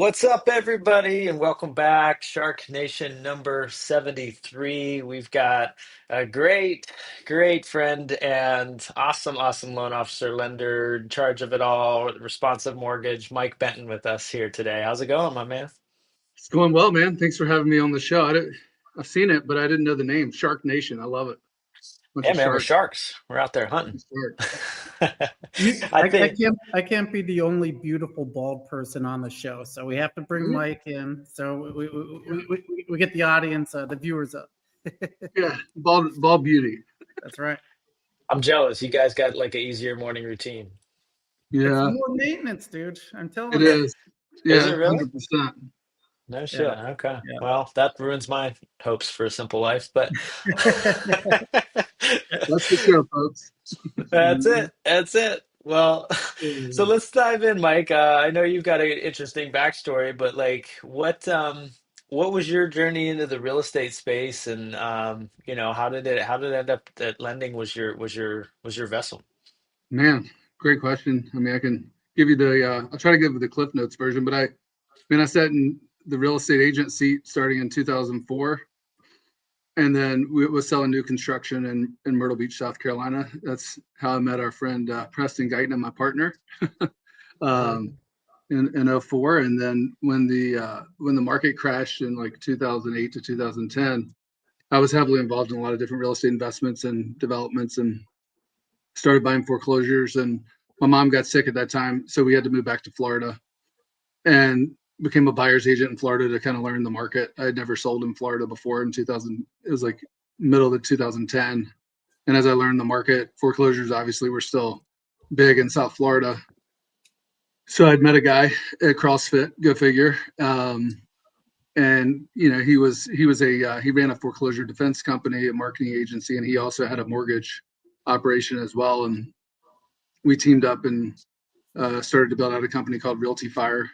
What's up, everybody, and welcome back. Shark Nation number 73. We've got a great friend and awesome loan officer, lender, in charge of it all, responsive mortgage, Mike Benton with us here today. How's it going, my man? It's going well, man. Thanks for having me on the show. I've seen it, but I didn't know the name. Shark Nation. I love it. Bunch Yeah, of man, we're sharks. sharks. We're out there hunting. Sharks. I I think, can't be the only beautiful bald person on the show, so we have to bring Mike in. So we get the audience, the viewers up. Yeah, ball beauty. That's right. I'm jealous. You guys got like an easier morning routine. It's Yeah, more maintenance, dude. I'm it telling you. is. Is Yeah, it really? 100%. No shit. Yeah, Okay. yeah. Well, that ruins my hopes for a simple life, but That's the show, folks. that's it. That's it. Well, so let's dive in, Mike. I know you've got an interesting backstory, but like what was your journey into the real estate space and how did it end up that lending was your vessel? Man, great question. I mean, I can give you I'll try to give you the Cliff Notes version, but I sat in the real estate agent seat starting in 2004. And then we was selling new construction in Myrtle Beach, South Carolina. That's how I met our friend Preston Guyton and my partner um, Mhm. in '04. And then when the market crashed in like 2008 to 2010, I was heavily involved in a lot of different real estate investments and developments, and started buying foreclosures. And my mom got sick at that time, so we had to move back to Florida and became a buyer's agent in Florida to kind of learn the market. I had never sold in Florida before in 2000. It was like middle of the 2010. And as I learned the market, foreclosures obviously were still big in South Florida. So I'd met a guy at CrossFit, go figure. And he ran a foreclosure defense company, a marketing agency, and he also had a mortgage operation as well. And we teamed up and started to build out a company called Realty Fire.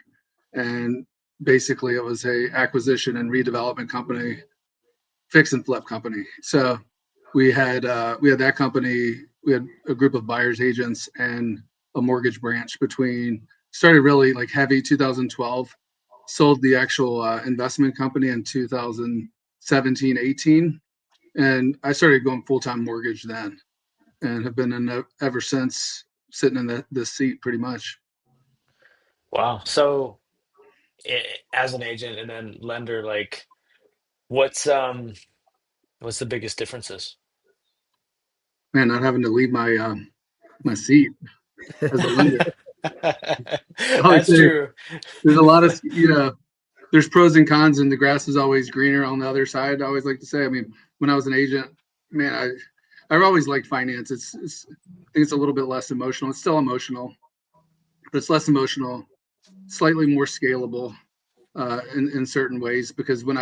And basically it was a acquisition and redevelopment company, fix and flip company. So we had that company. We had a group of buyers agents and a mortgage branch. Between started really like heavy 2012, sold the actual investment company in 2017 18, and I started going full-time mortgage then, and have been in ever since, sitting in the seat pretty much. Wow. So as an agent and then lender, like what's um what's the biggest differences? Man, not having to leave my seat as a lender. I always That's say true. there's a lot of there's pros and cons, and the grass is always greener on the other side. I always like to say. I mean, when I was an agent, man, I've always liked finance. I think it's a little bit less emotional. It's still emotional, but it's less emotional, slightly more scalable in certain ways. Because when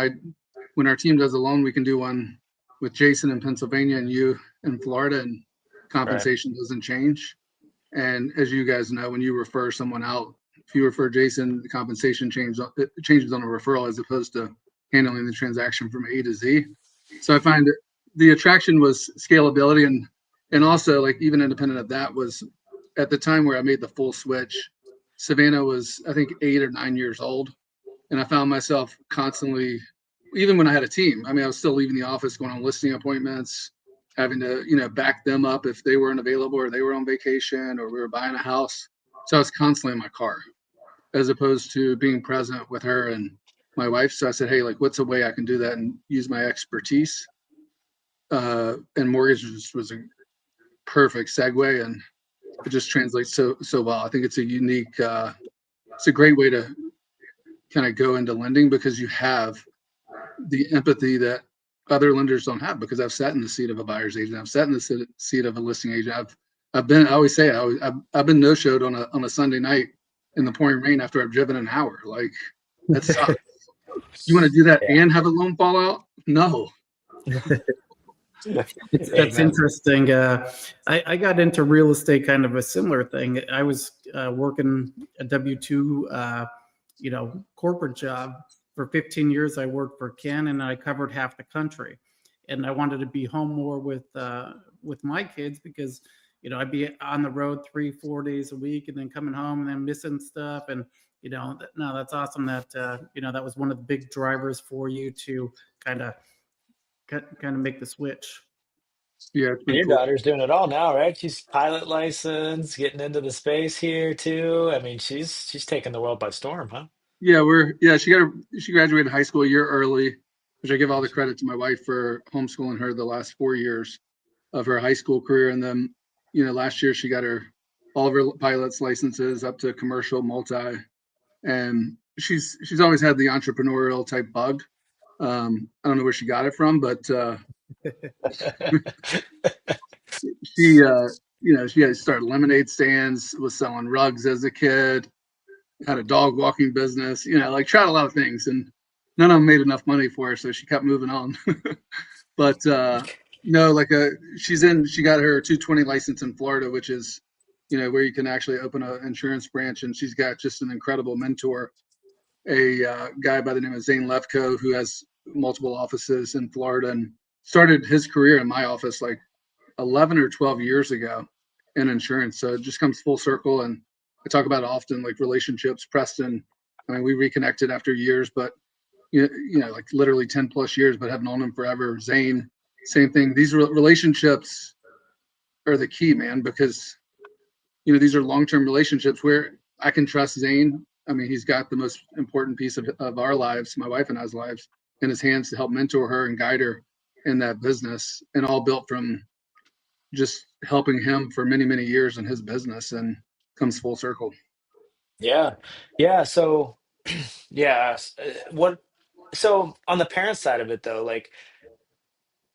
our team does a loan, we can do one with Jason in Pennsylvania and you in Florida, and Right. compensation doesn't change. And as you guys know, when you refer someone out, if you refer Jason, the compensation changes on a referral as opposed to handling the transaction from A to Z. So I find that the attraction was scalability, and also, like, even independent of that, was at the time where I made the full switch, Savannah was, I think, 8 or 9 years old. And I found myself constantly, even when I had a team, I mean, I was still leaving the office, going on listing appointments, having to, back them up if they weren't available or they were on vacation or we were buying a house. So I was constantly in my car as opposed to being present with her and my wife. So I said, hey, like, what's a way I can do that and use my expertise? And mortgage was a perfect segue, and it just translates so well. I think it's a unique, it's a great way to kind of go into lending because you have the empathy that other lenders don't have. Because I've sat in the seat of a buyer's agent, I've sat in the seat of a listing agent. I've been, I always say, I've been no showed on a Sunday night in the pouring rain after I've driven an hour. Like, that sucks. You want to do that Yeah. and have a loan fall out? No. That's Amen. interesting. I got into real estate kind of a similar thing. I was working a W-2, corporate job for 15 years. I worked for Ken, and I covered half the country. And I wanted to be home more with my kids because I'd be on the road 3-4 days a week, and then coming home and then missing stuff. And No, that's awesome that, that was one of the big drivers for you to kind of, kind of make the switch. Yeah, it's And been your cool. daughter's doing it all now, right? She's pilot license, getting into the space here too. I mean, she's taking the world by storm, huh? Yeah, she graduated high school a year early, which I give all the credit to my wife for homeschooling her the last 4 years of her high school career. And then, last year she got all of her pilot's licenses up to commercial multi, and she's always had the entrepreneurial type bug. I don't know where she got it from, but she, she had started lemonade stands, was selling rugs as a kid, had a dog walking business, like tried a lot of things, and none of them made enough money for her, so she kept moving on. But no, she got her 220 license in Florida, which is, where you can actually open an insurance branch, and she's got just an incredible mentor, a guy by the name of Zane Levko, who has multiple offices in Florida and started his career in my office like 11 or 12 years ago in insurance. So it just comes full circle. And I talk about it often, like relationships. Preston, I mean, we reconnected after years, but like literally 10 plus years, but have known him forever. Zane, same thing. These relationships are the key, man, because these are long-term relationships where I can trust Zane. I mean, he's got the most important piece of our lives, my wife and I's lives, in his hands to help mentor her and guide her in that business, and all built from just helping him for many, many years in his business, and comes full circle. Yeah. Yeah. So, yeah. What, so on the parent side of it though, like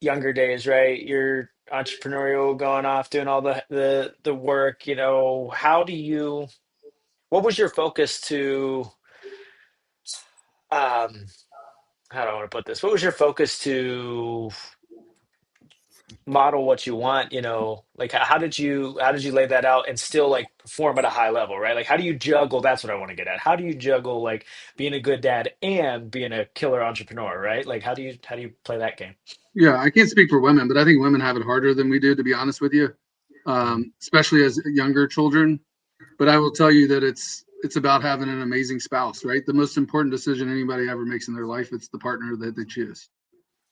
younger days, right? You're entrepreneurial, going off, doing all the work, how do you, what was your focus to, um, how do I want to put this? What was your focus to model what you want, like how did you lay that out and still like perform at a high level, right? Like how do you juggle, that's what I want to get at. How do you juggle like being a good dad and being a killer entrepreneur, right? Like how do you play that game? Yeah, I can't speak for women, but I think women have it harder than we do, to be honest with you, Mhm. especially as younger children. But I will tell you that it's about having an amazing spouse, right? The most important decision anybody ever makes in their life, it's the partner that they choose,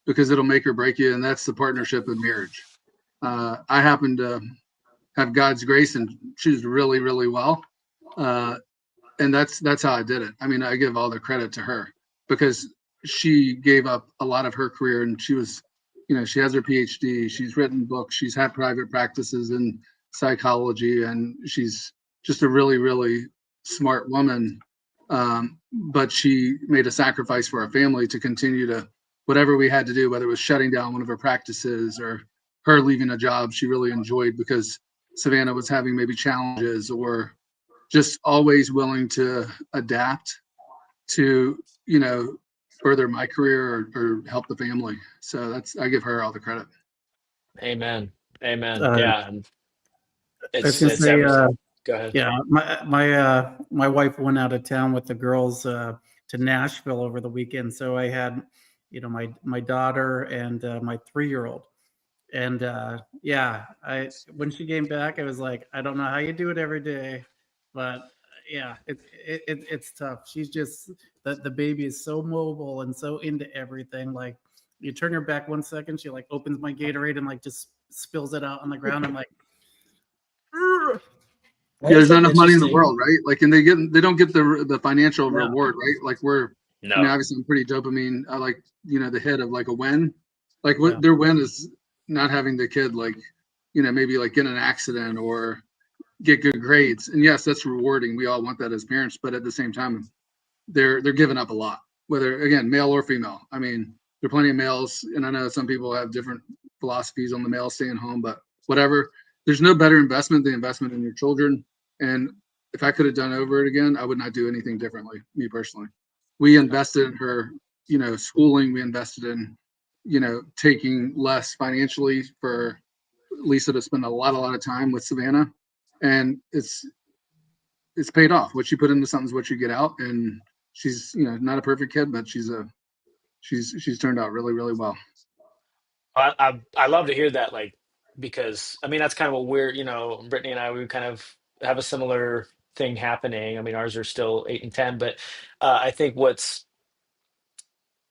because it'll make or break you, and that's the partnership of marriage. I happen to have God's grace and choose really, really well. Uh, and that's how I did it. I mean, I give all the credit to her, because she gave up a lot of her career, and she has her PhD, she's written books, she's had private practices in psychology, and she's just a really, really smart woman. But she made a sacrifice for our family to continue to whatever we had to do, whether it was shutting down one of her practices or her leaving a job she really enjoyed because Savannah was having maybe challenges, or just always willing to adapt to, further my career, or help the family. So I give her all the credit. Amen. Amen. Uh, Yeah, and I was it's gonna it's say, everything. Go ahead. yeah, my wife went out of town with the girls to Nashville over the weekend, so I had, my daughter and my 3-year-old. And yeah, I when she came back, I was like, I don't know how you do it every day, but yeah, it's tough. She's just the baby is so mobile and so into everything. Like you turn her back 1 second, she like opens my Gatorade and like just spills it out on the ground. I'm like, "Ugh." Yeah, That's there's so not enough money in the interesting. world, right? Like, and they don't get the financial Yeah, reward, right? Like No. obviously I'm pretty dopamine. I like, the hit of like a win. Like yeah, what their win is not having the kid, like, maybe like get in an accident or get good grades. And yes, that's rewarding. We all want that as parents, but at the same time, they're giving up a lot, whether again male or female. I mean, there are plenty of males, and I know some people have different philosophies on the male staying home, but whatever. There's no better investment than investment in your children. And if I could have done over it again, I would not do anything differently. Me personally, we invested in her, schooling. We invested in, taking less financially for Lisa to spend a lot of time with Savannah, and it's paid off. What you put into something is what you get out, and she's not a perfect kid, but she's turned out really, really well. I love to hear that, like, because I mean that's kind of what we're, Brittany and I, we kind of have a similar thing happening. I mean, ours are still 8 and 10, but I think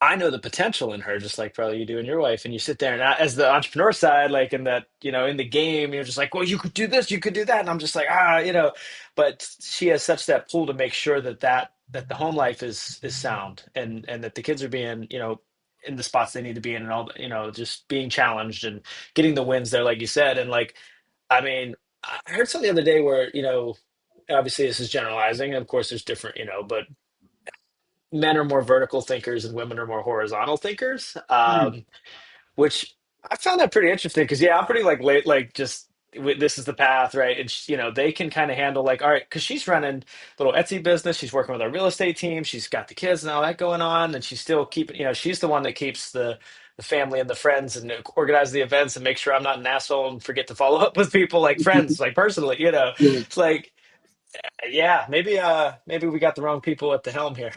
I know the potential in her, just like probably you do in your wife. And you sit there, and as the entrepreneur side, like in that, in the game, you're just like, well, you could do this, you could do that. And I'm just like, but she has such that pull to make sure that the home life is sound, and that the kids are being, in the spots they need to be in, and all, just being challenged and getting the wins there, like you said. And like, I mean, I heard something the other day where, obviously this is generalizing. Of course, there's different, but men are more vertical thinkers and women are more horizontal thinkers, Mm. which I found that pretty interesting because, yeah, I'm pretty like late, like just this is the path, right? And they can kind of handle like, all right, because she's running a little Etsy business, she's working with our real estate team, she's got the kids and all that going on, and she's still keeping, she's the one that keeps the family and the friends and organize the events and make sure I'm not an asshole and forget to follow up with people like friends, like personally, Yeah. it's like, yeah, maybe we got the wrong people at the helm here.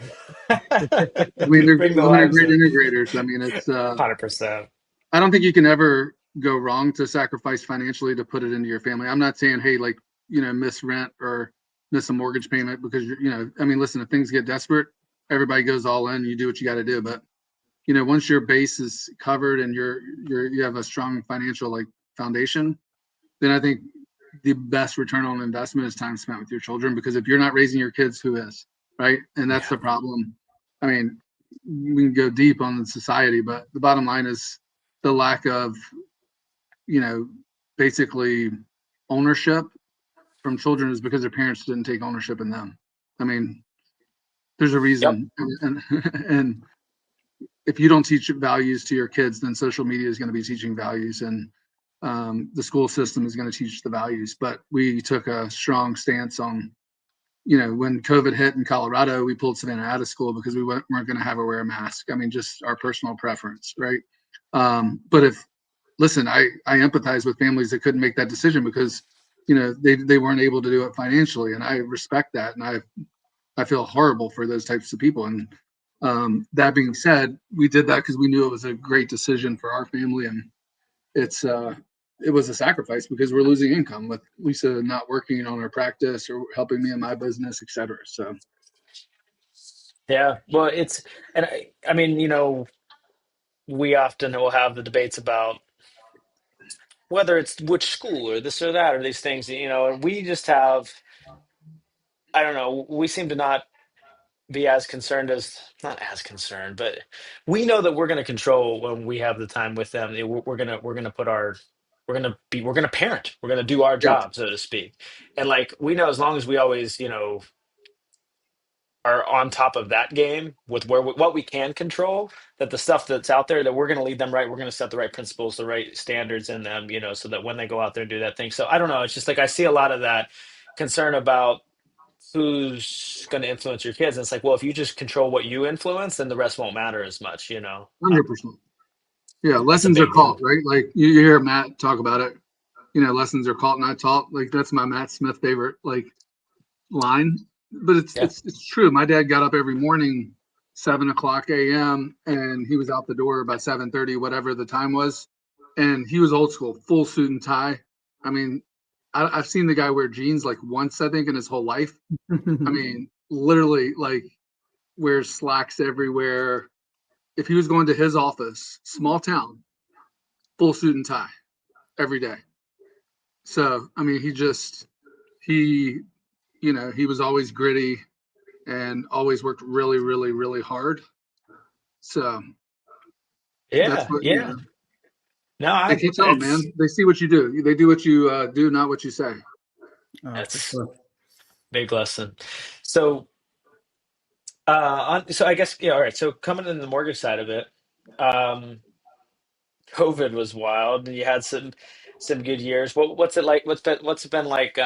I mean, Bring the women are wives great in. integrators. I mean, it's 100%. I don't think you can ever go wrong to sacrifice financially to put it into your family. I'm not saying, hey, like, miss rent or miss a mortgage payment because I mean, listen, if things get desperate, everybody goes all in, you do what you got to do. But, once your base is covered and you have a strong financial like foundation, then I think the best return on investment is time spent with your children, because if you're not raising your kids, who is, right? And that's Yeah. the problem. I mean, we can go deep on the society, but the bottom line is the lack of, you know, basically ownership from children is because their parents didn't take ownership in them. I mean, there's a Yep. reason. And if you don't teach values to your kids, then social media is going to be teaching values, and the school system is going to teach the values. But we took a strong stance on, when COVID hit in Colorado, we pulled Savannah out of school because we weren't going to have her wear a mask. I mean, just our personal preference, right? But listen, I empathize with families that couldn't make that decision because, they weren't able to do it financially, and I respect that, and I feel horrible for those types of people. And that being said, we did that because we knew it was a great decision for our family, and it was a sacrifice because we're losing income with Lisa not working on her practice or helping me in my business, et cetera. So Yeah. Well, and I mean, we often will have the debates about whether it's which school or this or that or these things, and we just have, I don't know, we seem to not be as concerned as, not as concerned, but we know that we're going to control when we have the time with them. We're going to put we're going to parent, we're going to do our yeah, job, so to speak. And like, we know as long as we always, are on top of that game with what we can control, that the stuff that's out there, that we're going to lead them right, we're going to set the right principles, the right standards in them, so that when they go out there and do that thing. So I don't know, it's just like I see a lot of that concern about who's going to influence your kids, and it's like, well, if you just control what you influence, then the rest won't matter as much. 100%. Yeah, That's a lessons are big caught, deal. right? Like you hear Matt talk about it. Lessons are caught, not taught. Like that's my Matt Smith favorite like line. But it's Yeah. it's it's true. My dad got up every morning 7 o'clock a.m. and he was out the door by 7:30, whatever the time was. And he was old school, full suit and tie. I mean, I've seen the guy wear jeans like once, I think, in his whole life. I mean, literally, like wears slacks everywhere. If he was going to his office, small town, full suit and tie every day. So, I mean, he, he was always gritty and always worked really, really, really hard. So that's Yeah. what, Yeah. No, they I can't tell them, it's man. They see what you do. They do what you do, not what you say. For that's sure. big lesson. So so I guess, yeah, all right. So coming in the mortgage side of it, um, COVID was wild. You had some good years. What's it like? What's it been like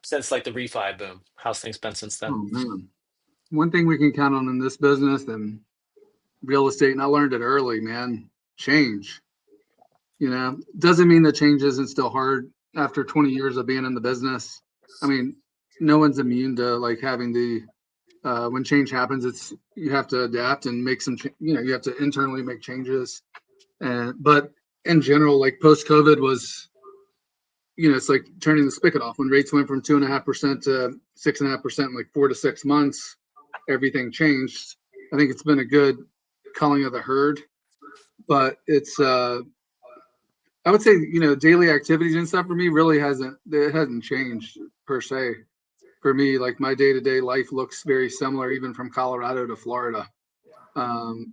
since like the refi boom? How's things been since then? Oh, man. One thing we can count on in this business and real estate, and I learned it early, man, change. Doesn't mean that change isn't still hard after 20 years of being in the business. I mean, no one's immune to like having when change happens, it's you have to adapt and make you have to internally make changes. But in general, like post COVID was, it's like turning the spigot off. When rates went from 2.5% to 6.5% in like 4 to 6 months, everything changed. I think it's been a good culling of the herd, but I would say, daily activities and stuff for me really it hasn't changed per se. For me, like my day to day life looks very similar, even from Colorado to Florida. Um,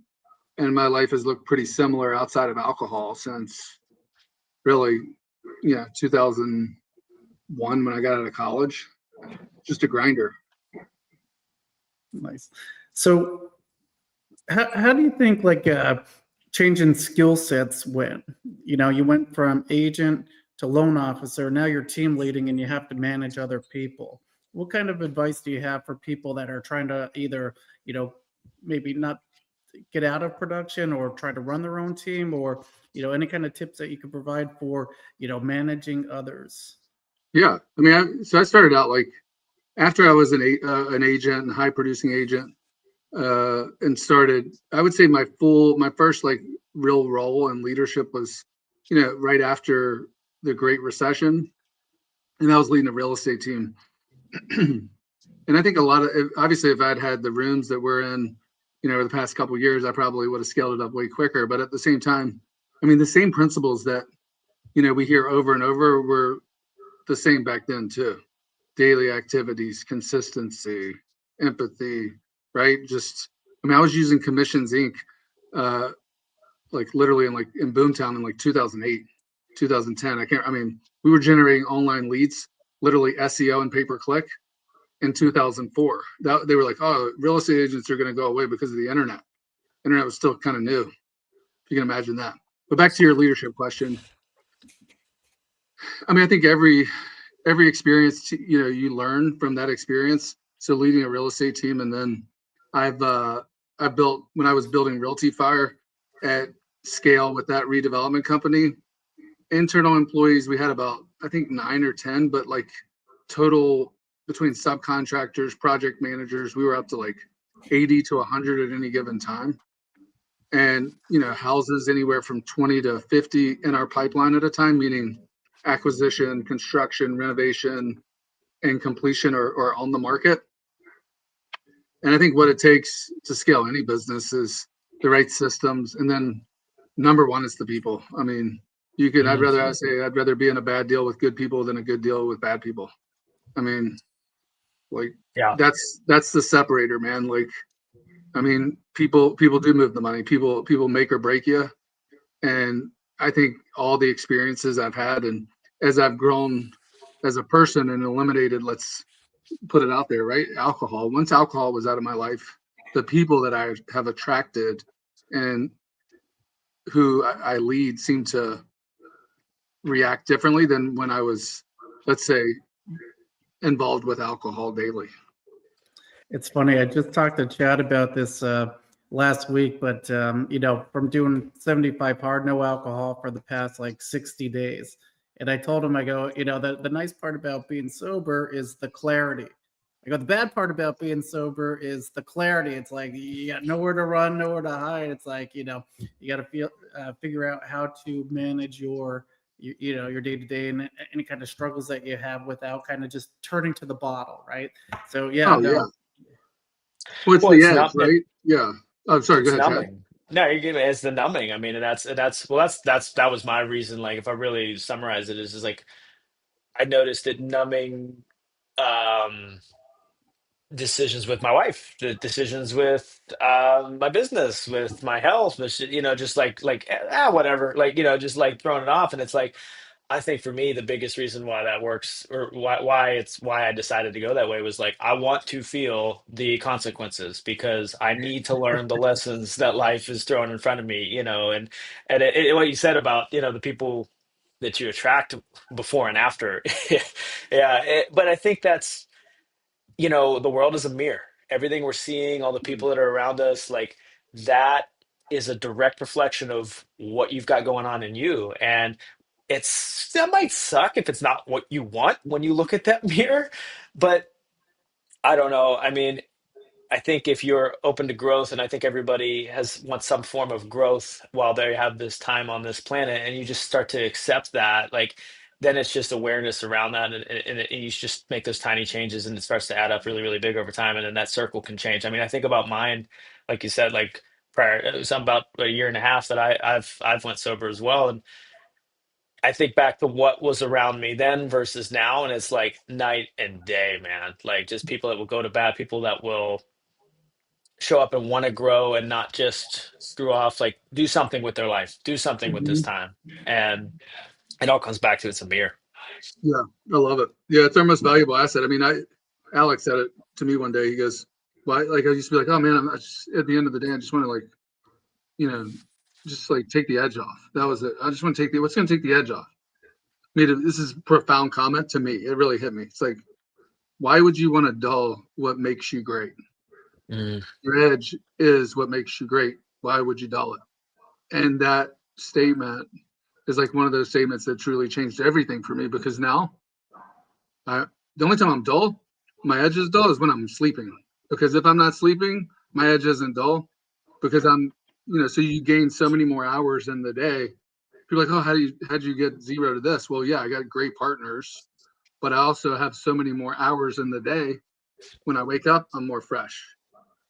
and my life has looked pretty similar outside of alcohol since really, 2001 when I got out of college. Just a grinder. Nice. So how do you think like changing skill sets went? You went from agent to loan officer. Now you're team leading and you have to manage other people. What kind of advice do you have for people that are trying to either, maybe not get out of production or try to run their own team, or any kind of tips that you could provide for managing others? Yeah, I mean, so I started out like after I was an agent and high producing agent, and started. I would say my first like real role in leadership was, right after the Great Recession, and I was leading a real estate team. And I think a lot of obviously, if I'd had the rooms that we're in, the past couple of years, I probably would have scaled it up way quicker. But at the same time, I mean, the same principles that we hear over and over were the same back then too. Daily activities, consistency, empathy, right? Just, I mean, I was using Commissions Inc. Uh, like literally in Boomtown in like 2008, 2010. I mean, we were generating online leads, literally SEO and pay per click in 2004. They were like, oh, real estate agents are going to go away because of the internet. Internet was still kind of new, if you can imagine that. But back to your leadership question. I mean, I think every experience, you learn from that experience. So leading a real estate team, and then I've I built when I was building Realty Fire at scale with that redevelopment company. Internal employees, we had about I think 9 or 10, but like total between subcontractors, project managers, we were up to like 80 to 100 at any given time. And houses anywhere from 20 to 50 in our pipeline at a time, meaning acquisition, construction, renovation, and completion or on the market. And I think what it takes to scale any business is the right systems. And then number one is the people. I mean, Mhm. I'd rather be in a bad deal with good people than a good deal with bad people. I mean, like Yeah. that's the separator, man. Like, I mean, people do move the money. People make or break you. And I think all the experiences I've had and as I've grown as a person and eliminated, let's put it out there, right? Alcohol. Once alcohol was out of my life, the people that I have attracted and who I lead seem to react differently than when I was, let's say, involved with alcohol daily. It's funny. I just talked to Chad about this last week, but from doing 75 hard, no alcohol for the past like 60 days. And I told him, I go, the nice part about being sober is the clarity. I go, the bad part about being sober is the clarity. It's like you got nowhere to run, nowhere to hide. It's like, you got to figure out how to manage your day to day and any kind of struggles that you have without kind of just turning to the bottle, right? So yeah, Oh yeah. no, What's Well, the it's edge, not. right? Yeah. I'm sorry. Go It's ahead, Chad. numbing. No, you're giving it's the numbing. I mean, and that's well, that was my reason. Like, if I really summarize it, is just like I noticed that numbing um decisions with my wife, the decisions with my business, with my health, with just whatever, like just like throwing it off, and it's like I think for me, the biggest reason why that works, or why I decided to go that way, was like I want to feel the consequences because I need to learn the lessons that life is throwing in front of me, and what you said about the people that you attract before and after, yeah. But I think that's the world is a mirror. Everything we're seeing, all the people that are around us, like that is a direct reflection of what you've got going on in you. And that might suck if it's not what you want when you look at that mirror, but I don't know. I mean, I think if you're open to growth, and I think everybody wants some form of growth while they have this time on this planet, and you just start to accept that, like then it's just awareness around that, and you just make those tiny changes, and it starts to add up really, really big over time, and then that circle can change. I mean, I think about mine, like you said, like prior, it was about a year and a half that I've went sober as well, and I think back to what was around me then versus now, and it's like night and day, man. Like just people that will go to bat, people that will show up and want to grow and not just screw off, like do something with their life, do something with this Mhm. time. And it all comes back to it's a mirror. Yeah, I love it. Yeah, it's our most valuable asset. I mean, Alex said it to me one day. He goes, "Why?" Like I used to be like, "Oh man, I just, at the end of the day, I just want to like, you know, just like take the edge off." That was it. I just want to take the what's going to take the edge off. This is a profound comment to me. It really hit me. It's like, why would you want to dull what makes you great? Mm, Your edge is what makes you great. Why would you dull it? And that statement is like one of those statements that truly changed everything for me because now the only time I'm dull, my edge is dull is when I'm sleeping. Because if I'm not sleeping, my edge isn't dull because so you gain so many more hours in the day. People are like, oh, how'd you get zero to this? Well, yeah, I got great partners, but I also have so many more hours in the day. When I wake up, I'm more fresh.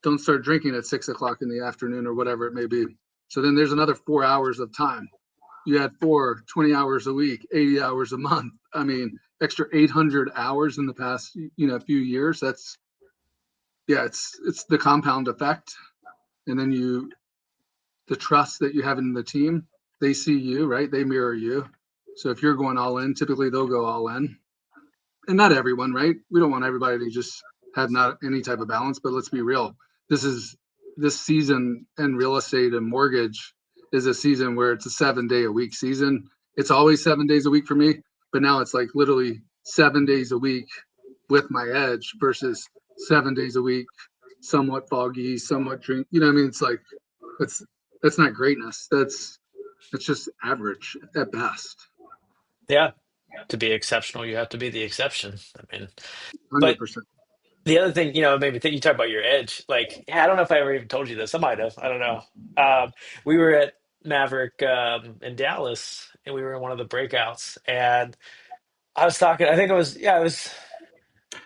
Don't start drinking at 6 o'clock in the afternoon or whatever it may be. So then there's another 4 hours of time. You had 20 hours a week, 80 hours a month. I mean, extra 800 hours in the past, few years. That's, yeah, it's the compound effect. And then the trust that you have in the team, they see you, right? They mirror you. So if you're going all in, typically they'll go all in. And not everyone, right? We don't want everybody to just have not any type of balance, but let's be real. This season in real estate and mortgage is a season where it's a 7 day a week season. It's always 7 days a week for me, but now it's like literally 7 days a week with my edge versus 7 days a week, somewhat foggy, somewhat drink. You know what I mean? It's like that's that's not greatness. That's just average at best. yeah. To be exceptional, you have to be the exception. I mean, but 100%. the other thing, made me think you talk about your edge. Like, yeah, I don't know if I ever even told you this. I might have. I don't know. We were at Maverick in Dallas, and we were in one of the breakouts, and I was talking. I think it was, yeah, it was.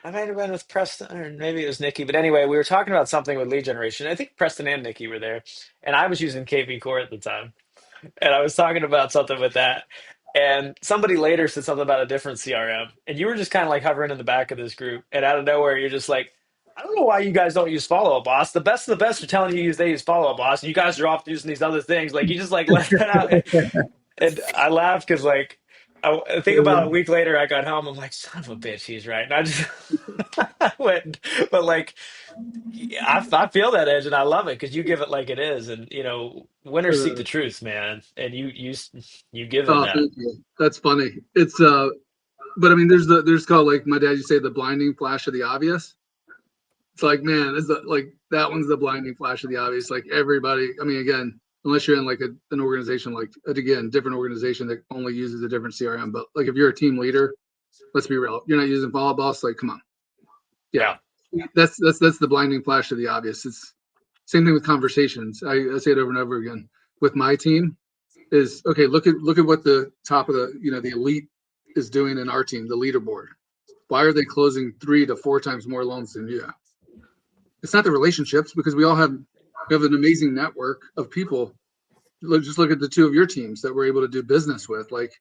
I might have been with Preston, or maybe it was Nikki. But anyway, we were talking about something with lead generation. I think Preston and Nikki were there, and I was using KV Core at the time, and I was talking about something with that. And somebody later said something about a different CRM, and you were just kind of like hovering in the back of this group, and out of nowhere, you're just like, I don't know why you guys don't use Follow Up Boss. The best of the best are telling you they use Follow Up Boss, and you guys are off using these other things. Like you just like let that out, and I laughed because like I think about a week later, I got home. I'm like, son of a bitch, he's right, and I just I went, but like yeah, I feel that edge and I love it because you give it like it is, and winners seek the Uh, truth, man, and you give them Oh, that. thank you. That's funny. It's but I mean, there's called like my dad used to say the blinding flash of the obvious. It's like, man, is that like that one's the blinding flash of the obvious. Like everybody, I mean, again, unless you're in like an organization like again, different organization that only uses a different CRM, but like if you're a team leader, let's be real, you're not using Follow Boss. Like, come on, yeah, Yeah, that's the blinding flash of the obvious. It's same thing with conversations. I say it over and over again with my team is okay. Look at what the top of the elite is doing in our team, the leaderboard. Why are they closing 3 to 4 times more loans than you? It's not the relationships because we have an amazing network of people. Just look at the two of your teams that we're able to do business with. Like,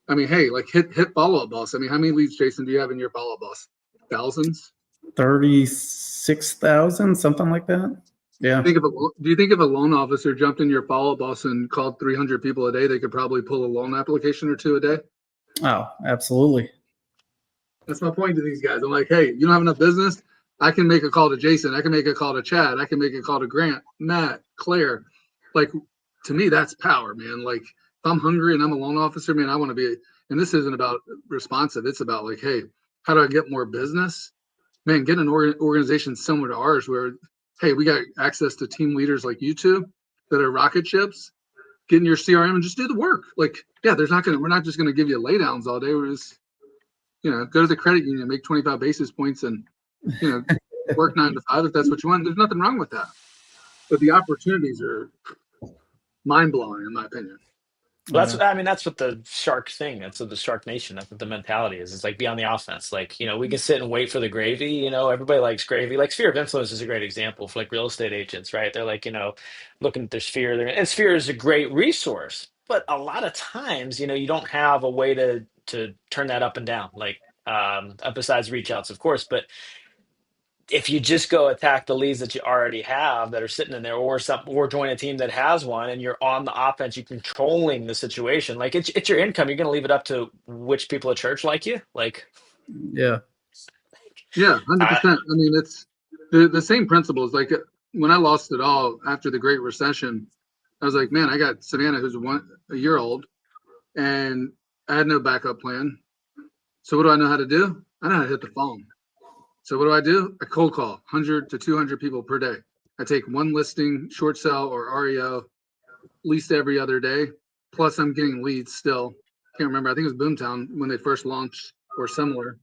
I mean, hey, like hit Follow Up Boss. I mean, how many leads, Jason, do you have in your Follow Up Boss? Thousands. 36,000, something like that. Yeah. Do you think if a loan officer jumped in your Follow Up Boss and called 300 people a day, they could probably pull a loan application or two a day? Oh, absolutely. That's my point to these guys. I'm like, hey, you don't have enough business. I can make a call to Jason. I can make a call to Chad. I can make a call to Grant, Matt, Claire. Like, to me, that's power, man. Like, if I'm hungry and I'm a loan officer, man, I want to be. And this isn't about responsive. It's about like, hey, how do I get more business? Man, get an organization similar to ours where, hey, we got access to team leaders like you two that are rocket ships. Get in your CRM and just do the work. Like, yeah, we're not just gonna give you laydowns all day. We're just go to the credit union, make 25 basis points and, you know, work 9 to 5 if that's what you want. There's nothing wrong with that. But the opportunities are mind blowing, in my opinion. Well, that's Yeah. I mean that's what the shark thing. That's what the Shark Nation. That's what the mentality is. It's like be on the offense. Like we can sit and wait for the gravy. Everybody likes gravy. Like sphere of influence is a great example for like real estate agents, right? They're like looking at their sphere. And sphere is a great resource, but a lot of times you don't have a way to turn that up and down. Like besides reach outs, of course, but if you just go attack the leads that you already have that are sitting in there, or join a team that has one, and you're on the offense, you're controlling the situation. Like it's your income. You're going to leave it up to which people at church like you. Like, Yeah. Yeah, I 100%. I mean, it's the same principles. Like when I lost it all after the Great Recession, I was like, man, I got Savannah, who's a year old, and I had no backup plan. So what do I know how to do? I know how to hit the phone. So what do? I cold call 100 to 200 people per day. I take one listing, short sell or REO, at least every other day. Plus, I'm getting leads still. Can't remember. I think it was Boomtown when they first launched or similar.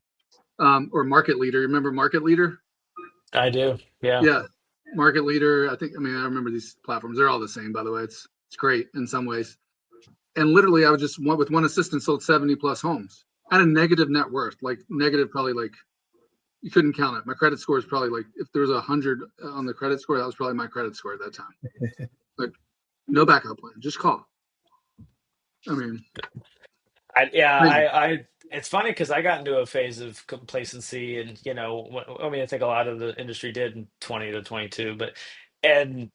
Or Market Leader. Remember Market Leader? I do. Yeah, Yeah, Market Leader. I mean, I remember these platforms. They're all the same, by the way. It's great in some ways. And literally, I was just with one assistant sold 70 plus homes. I had a negative net worth, like negative, probably like you couldn't count it. My credit score is probably like if there was 100 on the credit score, that was probably my credit score at that time. Like no backup plan, just call. I mean, yeah. crazy. I it's funny because I got into a phase of complacency, and I mean, I think a lot of the industry did in 20 to 22, but and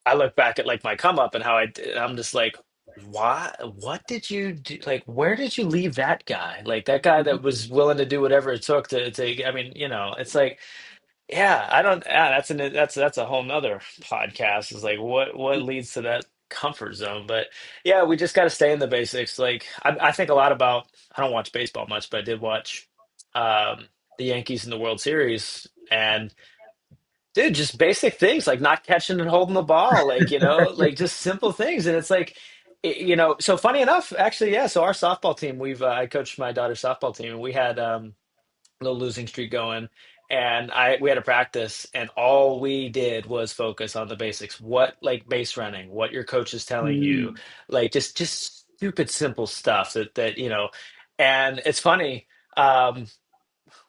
I look back at like my come up and how I'm just like, why? What did you do? Like, where did you leave that guy? Like that guy that was willing to do whatever it took to. I mean, it's like, yeah, I don't. Yeah, that's a whole nother podcast. Is like what leads to that comfort zone? But yeah, we just got to stay in the basics. Like I think a lot about. I don't watch baseball much, but I did watch the Yankees in the World Series, and dude, just basic things like not catching and holding the ball, like, like just simple things. And it's like, so funny enough, actually, yeah. So our softball team, I coached my daughter's softball team, and we had a little losing streak going. And we had a practice, and all we did was focus on the basics. What, like base running, what your coach is telling you, Mm, like just stupid, simple stuff that. And it's funny.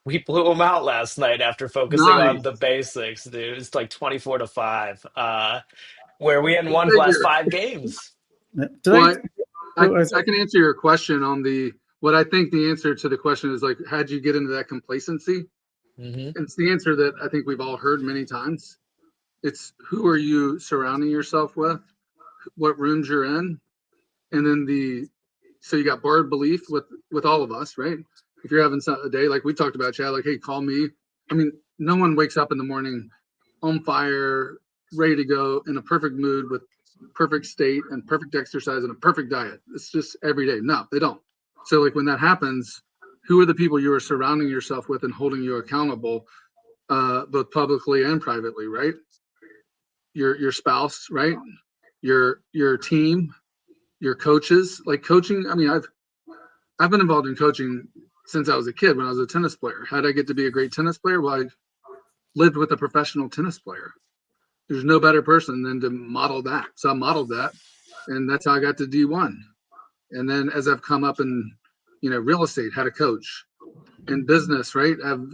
We blew them out last night after focusing on the Nice. basics, dude. It's like 24-5, where we hadn't Go won the last figure. 5 games. did I, Well, I, oh, I said, I can answer your question on what I think the answer to the question is like, how'd you get into that complacency? Hmm. It's the answer that I think we've all heard many times. It's who are you surrounding yourself with, what rooms you're in, and then so you got borrowed belief with all of us, right? If you're having a day like we talked about, Chad, like, hey, call me. I mean, no one wakes up in the morning on fire, ready to go, in a perfect mood with perfect state and perfect exercise and a perfect diet. It's just every day. No, they don't. So like when that happens, who are the people you are surrounding yourself with and holding you accountable, both publicly and privately, right? Your spouse, right? Your team, your coaches. Like coaching, I mean, I've been involved in coaching since I was a kid when I was a tennis player. How did I get to be a great tennis player? Well, I lived with a professional tennis player. There's no better person than to model that. So I modeled that, and that's how I got to D1. And then as I've come up in, real estate, had a coach in business, right? I have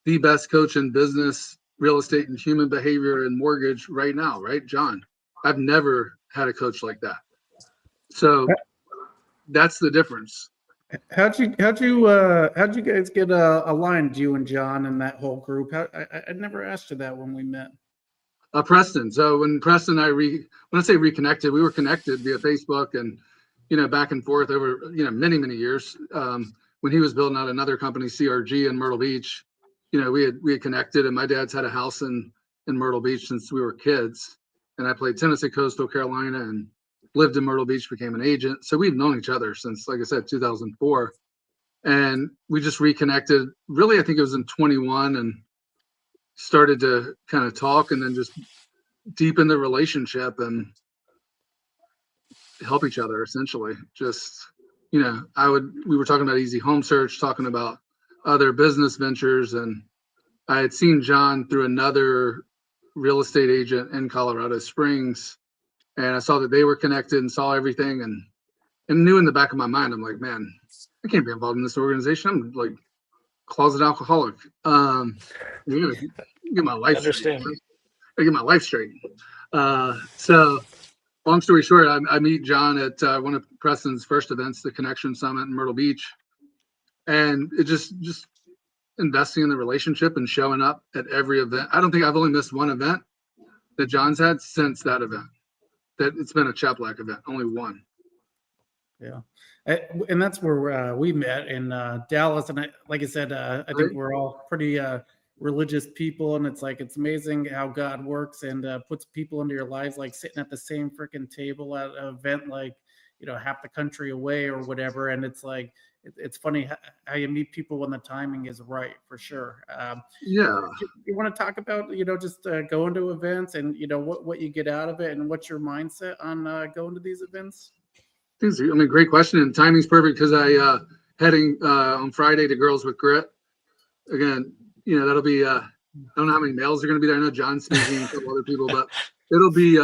the best coach in business, real estate, and human behavior and mortgage right now, right? John. I've never had a coach like that. So that's the difference. how'd you guys get aligned, you and John and that whole group? I never asked you that when we met. Preston. So when Preston and when I say reconnected, we were connected via Facebook and, back and forth over, many, many years. When he was building out another company, CRG in Myrtle Beach, we had connected, and my dad's had a house in Myrtle Beach since we were kids. And I played tennis at Coastal Carolina and lived in Myrtle Beach, became an agent. So we've known each other since, like I said, 2004. And we just reconnected. Really, I think it was in 21 and started to kind of talk and then just deepen the relationship and help each other essentially. Just, we were talking about Easy Home Search, talking about other business ventures. And I had seen John through another real estate agent in Colorado Springs. And I saw that they were connected and saw everything. And and knew in the back of my mind, I'm like, man, I can't be involved in this organization. I'm like closet alcoholic. You gotta get my life straight. Understand. I get my life straight. So long story short, I meet John at one of Preston's first events, the Connection Summit in Myrtle Beach, and it just investing in the relationship and showing up at every event. I don't think I've only missed one event that John's had since that event. That it's been a Chaplac event, only one. Yeah. And that's where we met in Dallas. And like I said, I think we're all pretty religious people. And it's like, it's amazing how God works and puts people into your lives, like sitting at the same freaking table at an event, like, half the country away or whatever. And it's like, it's funny how you meet people when the timing is right, for sure. Yeah. You want to talk about, just going to events and, what you get out of it and what's your mindset on going to these events? I mean, great question. And timing's perfect because I heading on Friday to Girls with Grit. Again, that'll be I don't know how many males are going to be there. I know John's speaking, a couple other people, but it'll be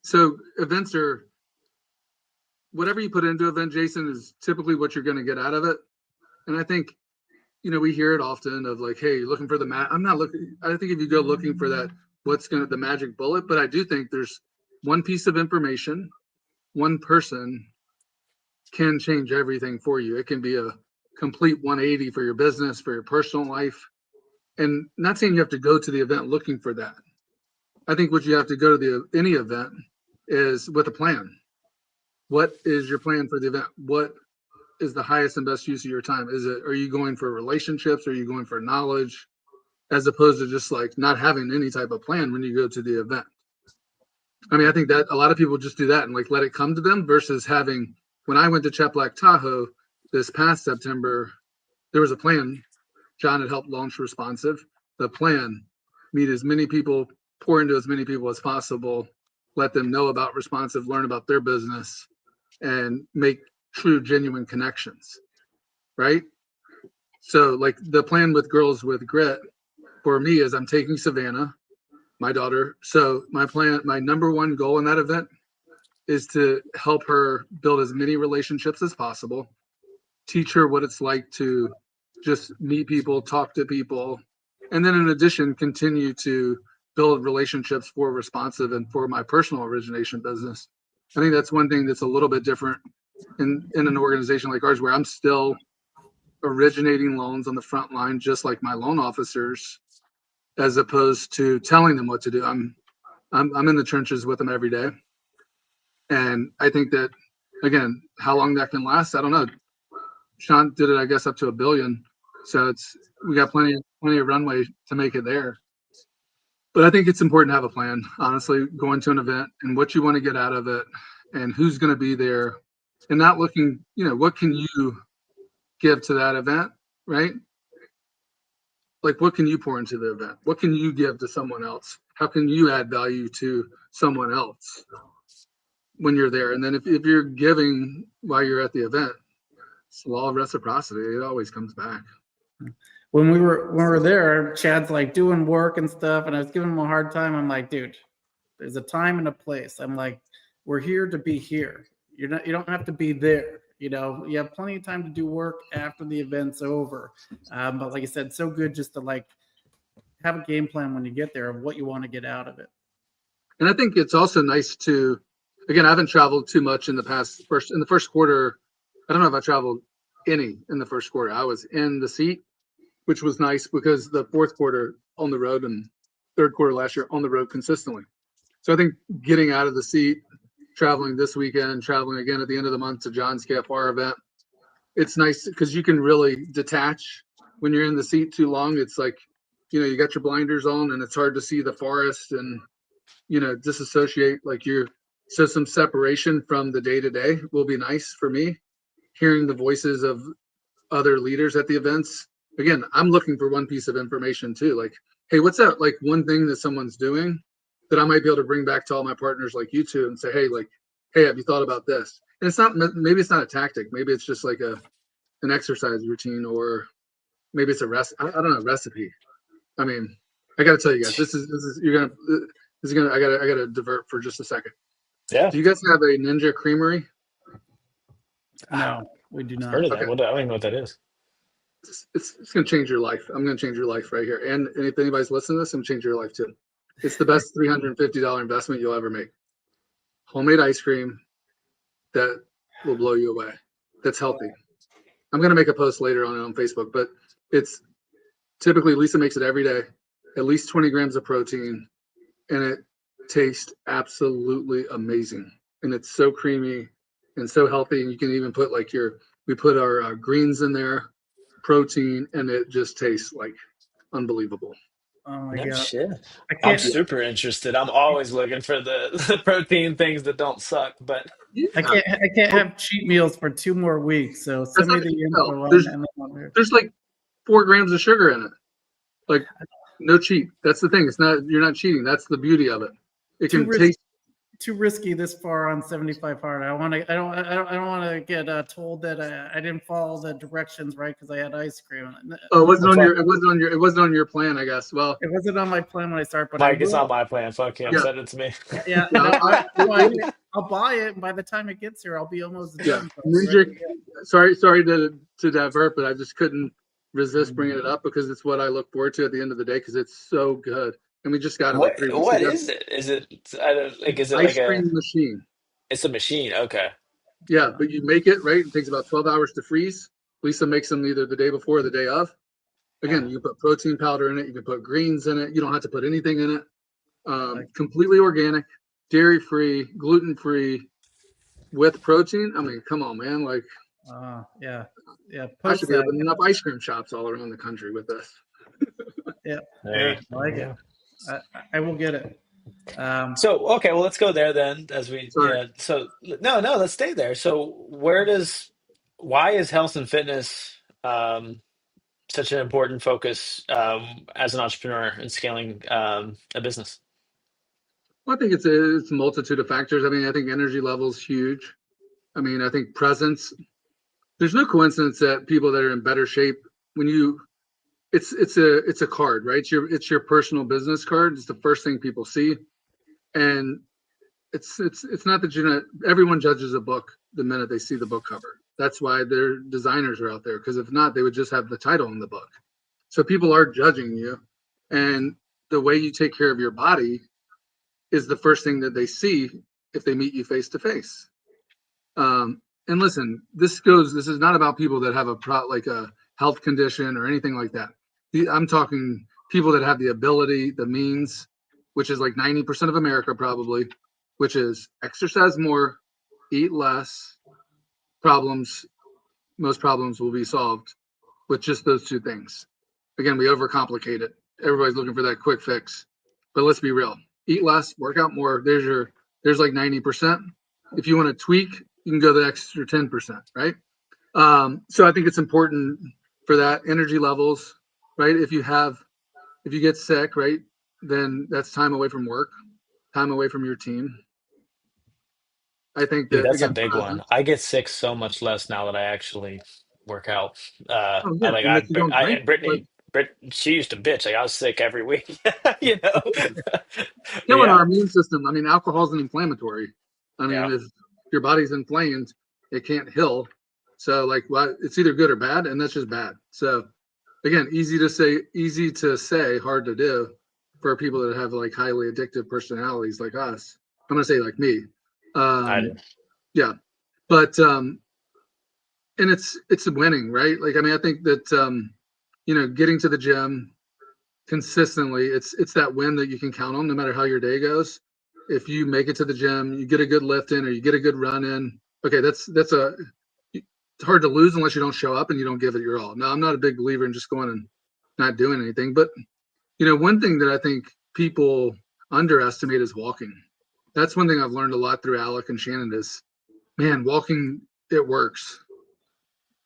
so events are whatever you put into event, Jason, is typically what you're going to get out of it. And I think, we hear it often of like, hey, looking for the I'm not looking. I think if you go looking for that, what's going to the magic bullet, but I do think there's one piece of information, one person can change everything for you. It can be a complete 180 for your business, for your personal life. And not saying you have to go to the event looking for that. I think what you have to go to any event is with a plan. What is your plan for the event? What is the highest and best use of your time? Are you going for relationships? Are you going for knowledge? As opposed to just like not having any type of plan when you go to the event. I mean, I think that a lot of people just do that and like let it come to them versus having, when I went to Chaplac Tahoe this past September, there was a plan. John had helped launch Responsive. The plan, meet as many people, pour into as many people as possible, let them know about Responsive, learn about their business, and make true, genuine connections, right? So like the plan with Girls with Grit for me is I'm taking Savannah, my daughter. So my number one goal in that event is to help her build as many relationships as possible, teach her what it's like to just meet people, talk to people, and then in addition, continue to build relationships for Responsive and for my personal origination business. I think that's one thing that's a little bit different in an organization like ours, where I'm still originating loans on the front line, just like my loan officers, as opposed to telling them what to do. I'm in the trenches with them every day. And I think that, again, how long that can last, I don't know. Sean did it, I guess, up to $1 billion. So we got plenty of runway to make it there. But I think it's important to have a plan, honestly, going to an event and what you want to get out of it and who's going to be there, and not looking, what can you give to that event, right? Like, what can you pour into the event? What can you give to someone else? How can you add value to someone else when you're there? And then if you're giving while you're at the event, it's the law of reciprocity. It always comes back. When we were there, Chad's like doing work and stuff, and I was giving him a hard time. I'm like, dude, there's a time and a place. I'm like, we're here to be here. You don't have to be there. You have plenty of time to do work after the event's over. But like I said, so good just to like have a game plan when you get there of what you want to get out of it. And I think it's also nice to, again, I haven't traveled too much in the first quarter. I don't know if I traveled any in the first quarter. I was in the seat, which was nice because the fourth quarter on the road and third quarter last year on the road consistently. So I think getting out of the seat, traveling this weekend, traveling again at the end of the month to John's KFR event, it's nice because you can really detach when you're in the seat too long. It's like, you got your blinders on and it's hard to see the forest and, disassociate so some separation from the day to day will be nice for me. Hearing the voices of other leaders at the events. Again, I'm looking for one piece of information too. Like, hey, what's that? Like one thing that someone's doing that I might be able to bring back to all my partners like you two and say, hey, have you thought about this? And maybe it's not a tactic. Maybe it's just like an exercise routine, or maybe it's a I don't know, recipe. I mean, I got to tell you guys, I got to divert for just a second. Yeah. Do you guys have a Ninja Creamery? No, we do Heard not. of that? Okay. What? I don't even know what that is. It's going to change your life. I'm going to change your life right here. And if anybody's listening to this, I'm going to change your life too. It's the best $350 investment you'll ever make. Homemade ice cream that will blow you away. That's healthy. I'm going to make a post later on it on Facebook, but it's typically Lisa makes it every day, at least 20 grams of protein, and it tastes absolutely amazing. And it's so creamy and so healthy. And you can even put like we put our greens in there, protein, and it just tastes like unbelievable. Oh my No god, shit. I I'm can't. Yeah. super interested. I'm always looking for the protein things that don't suck, but Yeah. I can't have cheat meals for 2 more weeks. So That's send me not, the no, info there's, and then I'll do it. there's like 4 grams of sugar in it. Like no cheat. That's the thing. It's not, you're not cheating. That's the beauty of it. It Too can risky. taste. Too risky this far on 75 hard. I don't want to get told that I didn't follow the directions right because I had ice cream. Oh, it wasn't well, on fuck, your, it wasn't on your plan, I guess. Well, It wasn't on my plan when I started, but I Mike, it's will. not my plan. Fuck him. yeah, Send it to me. Yeah, yeah. no, I'll buy it, and by the time it gets here, I'll be almost Yeah. done. So I'll be ready Ninja, to go. sorry to divert, but I just couldn't resist bringing it up because it's what I look forward to at the end of the day because it's so good. And we just got it like 3 weeks What ago. is it? Is it I don't like is it like Ice a cream machine. it's a machine. Okay. Yeah, but you make it, right? It takes about 12 hours to freeze. Lisa makes them either the day before or the day of. Again, you can put protein powder in it. You can put greens in it. You don't have to put anything in it. Completely organic, dairy free, gluten free, with protein. I mean, come on, man. Like, Yeah, yeah. I should Post be that. opening up ice cream shops all around the country with this. Yeah, Hey. yeah. I like it. I will get it. So okay, well let's go there then as we Sorry. yeah. So no, let's stay there. So why is health and fitness such an important focus as an entrepreneur in scaling a business? Well, I think it's a multitude of factors. I mean, I think energy level's huge. I mean, I think presence. There's no coincidence that people that are in better shape when you it's a card, right? It's your personal business card. It's the first thing people see, and it's not that you're not. Everyone judges a book the minute they see the book cover. That's why their designers are out there. Because if not, they would just have the title in the book. So people are judging you, and the way you take care of your body is the first thing that they see if they meet you face to face. And listen, this is not about people that have like a health condition or anything like that. I'm talking people that have the ability, the means, which is like 90% of America probably, which is exercise more, eat less. Problems, most problems will be solved with just those two things. Again, we overcomplicate it. Everybody's looking for that quick fix, but let's be real. Eat less, work out more. There's like 90%. If you want to tweak, you can go the extra 10%, right? So I think it's important for that energy levels, right? If you get sick, right, then that's time away from work, time away from your team. I think Dude, that that's a again, big one. presence. I get sick so much less now that I actually work out. Oh I yeah, like and that you don't I drink, and but Brit she used to bitch like I was sick every week, you know. But killing our yeah, immune system. I mean, alcohol is an inflammatory. I mean, yeah. if your body's inflamed, it can't heal. So like, well, it's either good or bad, and that's just bad. So again, easy to say, hard to do for people that have like highly addictive personalities like us. I'm gonna say like me. I do. Yeah, but and it's winning, right? Like, I mean, I think that getting to the gym consistently, it's that win that you can count on no matter how your day goes. If you make it to the gym, you get a good lift in or you get a good run in. Okay, it's hard to lose unless you don't show up and you don't give it your all. Now, I'm not a big believer in just going and not doing anything, but one thing that I think people underestimate is walking. That's one thing I've learned a lot through Alec and Shannon is, man, walking, it works.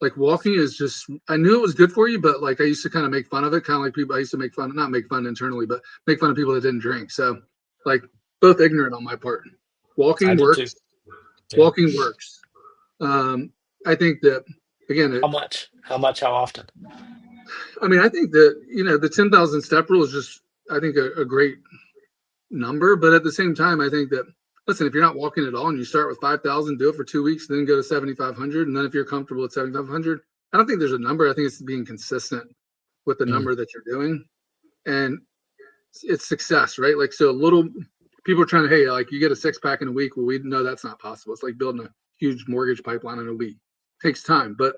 Like walking is just, I knew it was good for you, but like I used to kind of make fun of it, kind of like people I used to make fun, not make fun internally, but make fun of people that didn't drink. So like both ignorant on my part. I Walking did too. works. Yeah. Walking works. I think that again, How much? How much? How often? I think that the 10,000 step rule is just I think a great number, but at the same time, I think that listen, if you're not walking at all and you start with 5,000, do it for 2 weeks, then go to 7,500. And then if you're comfortable at 7,500, I don't think there's a number. I think it's being consistent with the Mm. number that you're doing. And it's success, right? Like, so little people are trying to, hey, like you get a 6-pack in a week. Well, we know that's not possible. It's like building a huge mortgage pipeline in a week. It takes time. But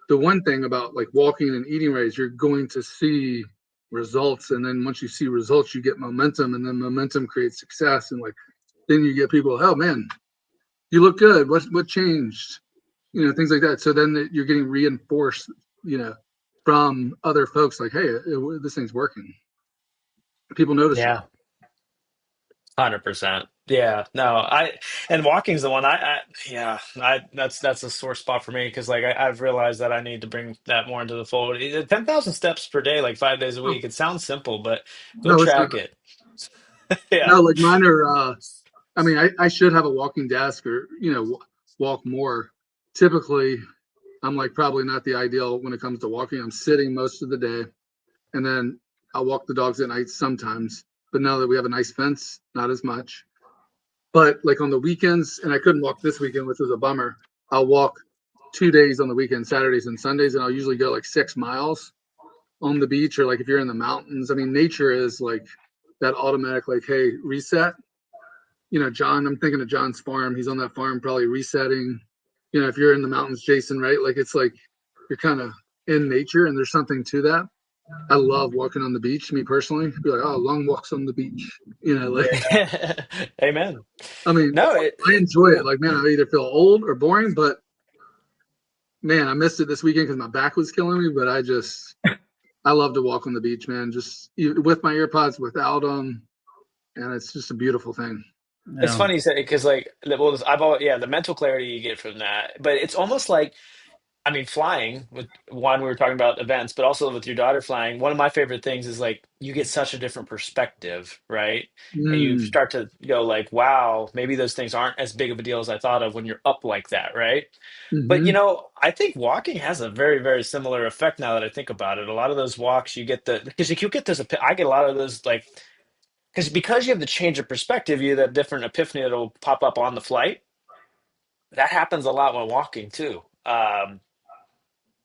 the one thing about like walking and eating right is you're going to see results. And then once you see results, you get momentum, and then momentum creates success. And like, then you get people, oh man, you look good. What changed? You know, things like that. So then you're getting reinforced, you know, from other folks like, hey, this thing's working. People notice it. Yeah. 100%. Yeah, no, and walking's the one yeah, that's a sore spot for me because like I've realized that I need to bring that more into the fold. 10,000 steps per day, like 5 days a Oh, week. It sounds simple, but go no, it's not. track it. Yeah. No, like mine are, I mean, I should have a walking desk or, you know, walk more. Typically, I'm like probably not the ideal when it comes to walking. I'm sitting most of the day, and then I'll walk the dogs at night sometimes. But now that we have a nice fence, not as much. But like on the weekends, and I couldn't walk this weekend, which was a bummer. I'll walk 2 days on the weekend, Saturdays and Sundays, and I'll usually go like 6 miles on the beach, or like if you're in the mountains. I mean, nature is like that automatic, like, hey, reset. You know, John, I'm thinking of John's farm. He's on that farm, probably resetting. You know, if you're in the mountains, Jason, right? Like it's like you're kind of in nature, and there's something to that. I love walking on the beach, me personally. Be like, oh, long walks on the beach. You know, like, Amen. I mean, No, I enjoy yeah. it. Like, man, I either feel old or boring, but man, I missed it this weekend because my back was killing me. But I love to walk on the beach, man. Just with my earpods, without them, and it's just a beautiful thing. It's Yeah. funny you say because like well, I've always, yeah, the mental clarity you get from that, but it's almost like I mean, flying with one, we were talking about events, but also with your daughter flying. One of my favorite things is like you get such a different perspective, right? And you Mm, start to go like, wow, maybe those things aren't as big of a deal as I thought of when you're up like that, right? But hmm I think walking has a very, very similar effect now that I think about it. A lot of those walks you get because you get those, I get a lot of those like because you have the change of perspective, you have that different epiphany that'll pop up on the flight. That happens a lot when walking too.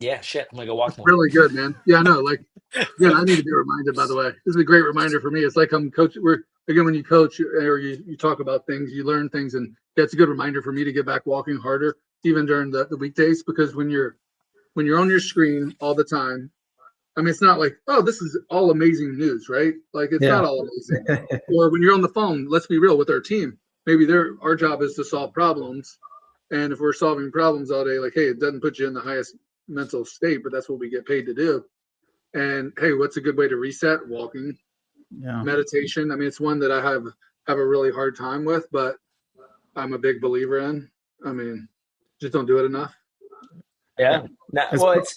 Yeah, shit, I'm gonna go walk It's more. really good, man. Yeah, I know. Like, again, I need to be reminded, by the way. This is a great reminder for me. It's like I'm coaching. Again, when you coach or you talk about things, you learn things. And that's a good reminder for me to get back walking harder, even during the weekdays, because when you're on your screen all the time, I mean, it's not like, oh, this is all amazing news, right? Like, it's Yeah. not all amazing. Or when you're on the phone, let's be real with our team. Maybe our job is to solve problems. And if we're solving problems all day, like, hey, it doesn't put you in the highest mental state, but that's what we get paid to do. And hey, what's a good way to reset? Walking, Yeah. meditation. I mean, it's one that I have a really hard time with, but I'm a big believer in. I mean, just don't do it enough. Yeah. Yeah. Nah, As, well, it's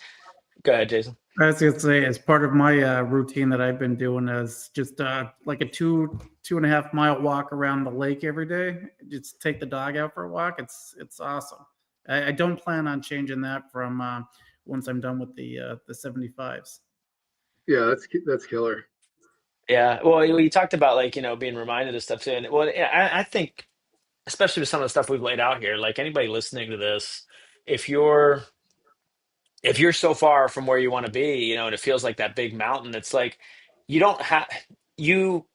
go ahead, Jason. I was gonna say, as part of my routine that I've been doing is just like a 2.5 mile walk around the lake every day. Just take the dog out for a walk. It's awesome. I don't plan on changing that from once I'm done with the 75s. Yeah, that's killer. Yeah. Well, you talked about like, being reminded of stuff too. And well, yeah, I think especially with some of the stuff we've laid out here, like anybody listening to this, if you're if you're so far from where you want to be, and it feels like that big mountain, it's like you don't have you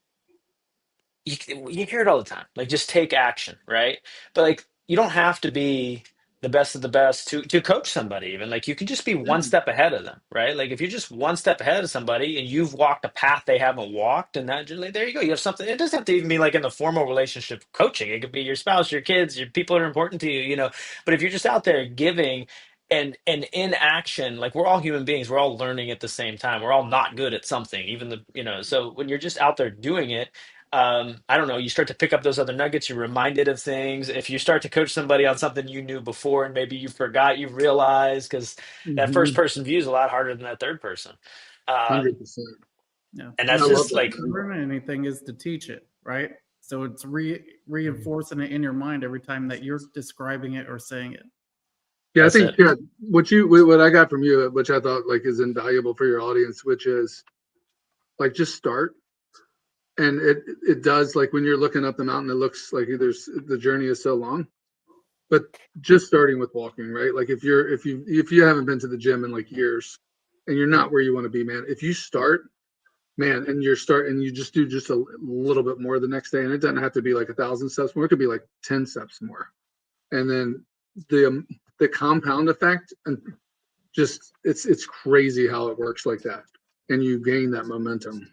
you you hear it all the time. Like just take action, right? But like you don't have to be the best of the best to coach somebody even. Like you can just be one Yeah, step ahead of them, right? Like if you're just one step ahead of somebody and you've walked a path they haven't walked, and that like, there you go. You have something. It doesn't have to even be like in the formal relationship coaching. It could be your spouse, your kids, your people that are important to you. But if you're just out there giving and in action, like we're all human beings, we're all learning at the same time. We're all not good at something, even so when you're just out there doing it, I don't know, you start to pick up those other nuggets, you're reminded of things. If you start to coach somebody on something you knew before and maybe you forgot, you realize because that first mm-hmm. person view is a lot harder than that third person. Um, 100%. Yeah. and I that's love just that, like, man. Learn anything is to teach it, right? So it's reinforcing it in your mind every time that you're describing it or saying it. Yeah, I that's think it. yeah, what I got from you, which I thought like is invaluable for your audience, which is like just start. And it does, like when you're looking up the mountain, it looks like the journey is so long. But just starting with walking, right? Like if you haven't been to the gym in like years and you're not where you want to be, man, if you start, man, and you just do just a little bit more the next day, and it doesn't have to be like 1,000 steps more, it could be like 10 steps more. And then the compound effect, and just it's crazy how it works like that. And you gain that momentum.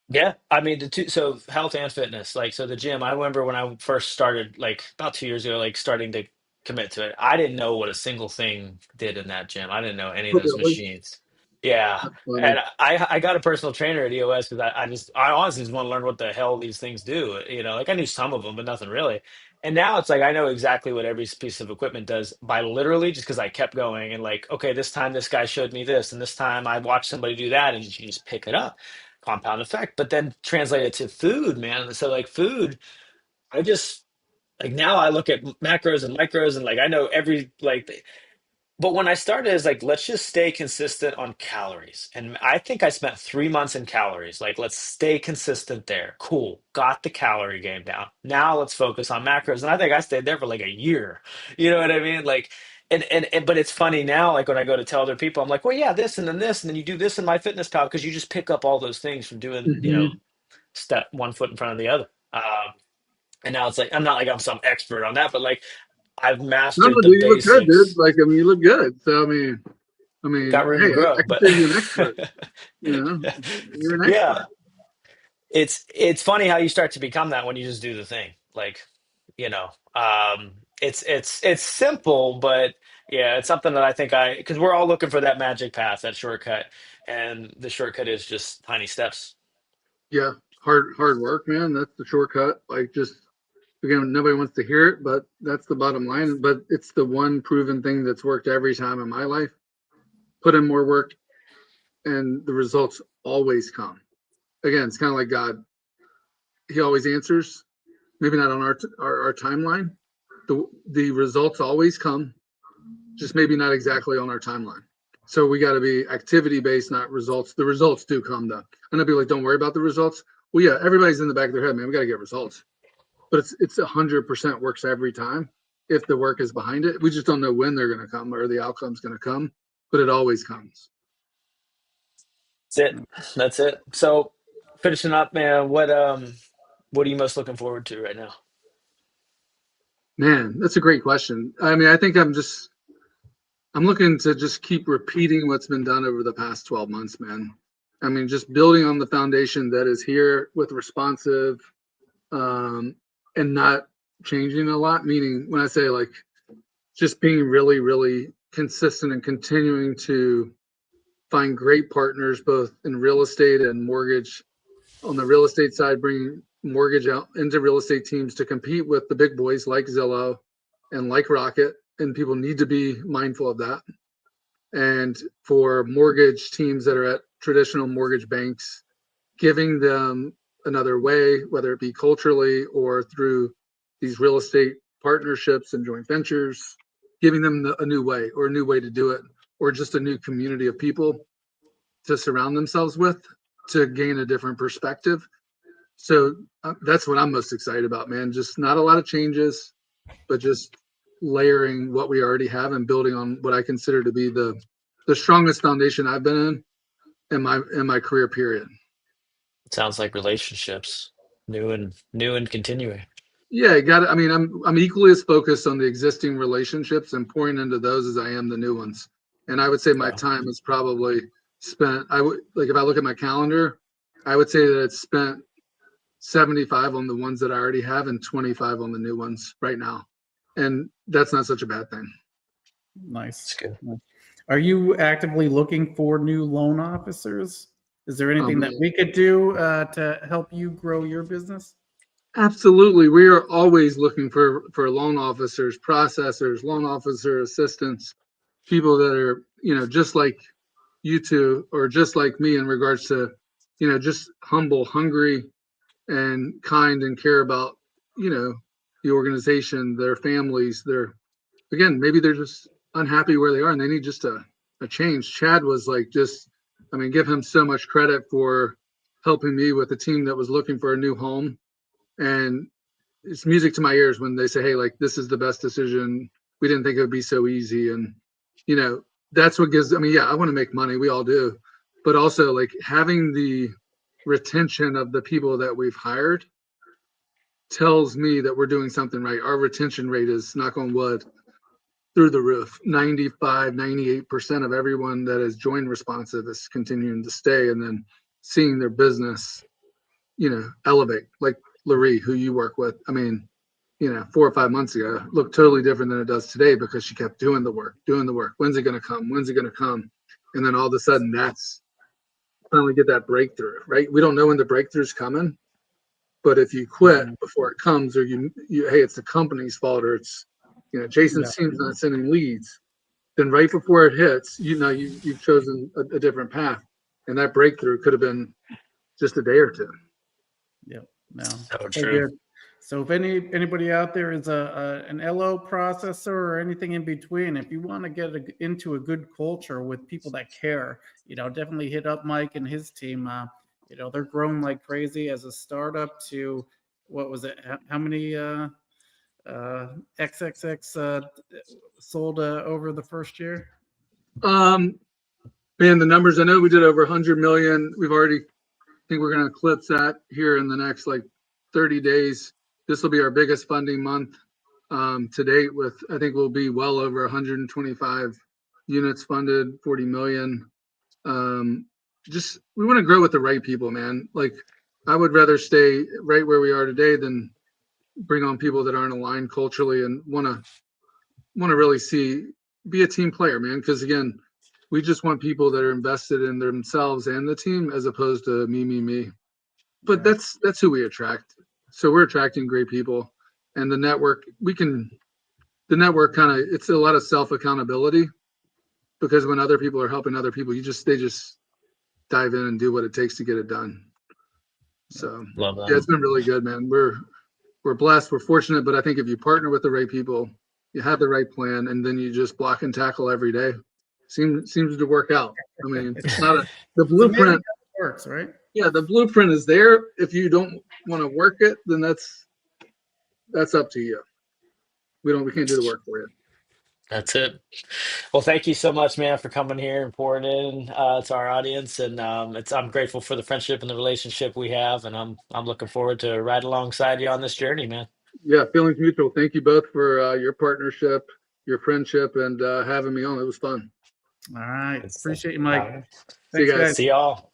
Yeah, I mean the two, so health and fitness. Like so the gym, I remember when I first started like about 2 years ago, like starting to commit to it. I didn't know what a single thing did in that gym. I didn't know any of those Really? machines. Yeah. That's funny. And I got a personal trainer at EOS because I honestly just want to learn what the hell these things do. You know, like I knew some of them, but nothing really. And now it's like I know exactly what every piece of equipment does by literally just because I kept going and like, okay, this time this guy showed me this, and this time I watched somebody do that, and you just pick it up, compound effect. But then translate it to food, man. So like food, I just like now I look at macros and micros and like I know every like, but when I started, it's like, let's just stay consistent on calories. And I think I spent 3 months in calories. Like, let's stay consistent there. Cool. Got the calorie game down. Now let's focus on macros. And I think I stayed there for like a year. You know what I mean? Like, but it's funny now, like when I go to tell other people, I'm like, well, yeah, this and then you do this in my fitness pal because you just pick up all those things from doing, Hmm. step one foot in front of the other. And now it's like, I'm not like I'm some expert on that, but like I've No, mastered the dude, you look good, dude. basics. Like, I mean, you look good. So, Got room hey, to I grow, but consider you an expert. You know, you're an yeah, expert. it's funny how you start to become that when you just do the thing. Like, you know, it's simple, but yeah, it's something that I think because we're all looking for that magic path, that shortcut, and the shortcut is just tiny steps. Yeah, hard work, man. That's the shortcut. Like, just again, nobody wants to hear it, but that's the bottom line. But it's the one proven thing that's worked every time in my life. Put in more work, and the results always come. Again, it's kind of like God. He always answers. Maybe not on our timeline. The results always come, just maybe not exactly on our timeline. So we got to be activity based, not results. The results do come though. I know people like don't worry about the results. Well, yeah, everybody's in the back of their head, man. We got to get results, but it's 100% works every time if the work is behind it. We just don't know when they're going to come or the outcome's going to come, but it always comes. That's it. That's it. So finishing up, man, what are you most looking forward to right now? Man, that's a great question. I mean, I think I'm looking to just keep repeating what's been done over the past 12 months, man. I mean, just building on the foundation that is here with responsive, um, and not changing a lot. Meaning, when I say like just being really, really consistent and continuing to find great partners both in real estate and mortgage. On the real estate side, bringing mortgage out into real estate teams to compete with the big boys like Zillow and like Rocket. And people need to be mindful of that. And for mortgage teams that are at traditional mortgage banks, giving them another way, whether it be culturally or through these real estate partnerships and joint ventures, giving them a new way or a new way to do it, or just a new community of people to surround themselves with to gain a different perspective. So that's what I'm most excited about, man. Just not a lot of changes, but just layering what we already have and building on what I consider to be the strongest foundation I've been in my career period. Sounds like relationships, new and continuing. Yeah, got it. I mean, I'm equally as focused on the existing relationships and pouring into those as I am the new ones. And I would say my Yeah. time is probably spent. I would like if I look at my calendar, I would say that it's spent 75 on the ones that I already have and 25 on the new ones right now. And that's not such a bad thing. Nice. It's good. Are you actively looking for new loan officers? Is there anything that Man, we could do to help you grow your business? absolutely. We are always looking for loan officers, processors, loan officer assistants, people that are, just like you two or just like me in regards to, just humble, hungry, and kind and care about, you know, the organization, their families, again, maybe they're just unhappy where they are and they need just a change. Chad was like, just, I mean, give him so much credit for helping me with a team that was looking for a new home. And it's music to my ears when they say, hey, like, this is the best decision. We didn't think it would be so easy. And, you know, that's what gives, I mean, yeah, I want to make money. We all do. But also, like, having the retention of the people that we've hired tells me that we're doing something right. Our retention rate is, knock on wood, through the roof. 95, 98% of everyone that has joined Responsive is continuing to stay, and then seeing their business, you know, elevate. Like Larry, who you work with. I mean, you know, 4 or 5 months ago looked totally different than it does today because she kept doing the work, doing the work. When's it going to come? When's it going to come? And then all of a sudden, that's finally get that breakthrough, right? We don't know when the breakthrough's coming, but if you quit before it comes, or hey, it's the company's fault, or it's, you know, Jason's team's not sending leads, then right before it hits, you know, you've chosen a different path, and that breakthrough could have been just a day or two. Yep. No. So So true. good. So if anybody out there is an LO processor or anything in between, if you want to get into a good culture with people that care, you know, definitely hit up Mike and his team. You know, they're growing like crazy as a startup to, what was it? How many XXX sold over the first year? Man, the numbers, I know we did over 100 million. We've already, I think we're going to eclipse that here in the next like 30 days. This will be our biggest funding month to date, with, I think we'll be well over 125 units funded, 40 million. Just, we want to grow with the right people, man. Like, I would rather stay right where we are today than bring on people that aren't aligned culturally and want to really be a team player, man. Because again, we just want people that are invested in themselves and the team, as opposed to me. But Yeah. that's who we attract. So we're attracting great people, and the network, the network kind of, it's a lot of self accountability, because when other people are helping other people, they just dive in and do what it takes to get it done. So Love yeah, that. it's been really good, man. We're blessed, we're fortunate, but I think if you partner with the right people, you have the right plan, and then you just block and tackle every day, seems to work out. I mean, it's not the It's amazing how blueprint. it works, right? Yeah, the blueprint is there. If you don't want to work it, then that's up to you. We can't do the work for you. That's it. Well, thank you so much, man, for coming here and pouring in to our audience. And I'm grateful for the friendship and the relationship we have, and I'm looking forward to ride alongside you on this journey, man. Yeah, feelings mutual. Thank you both for your partnership, your friendship, and having me on. It was fun. All right. Good stuff. Appreciate you, All Mike. right. See you Thanks, guys. guys. See y'all.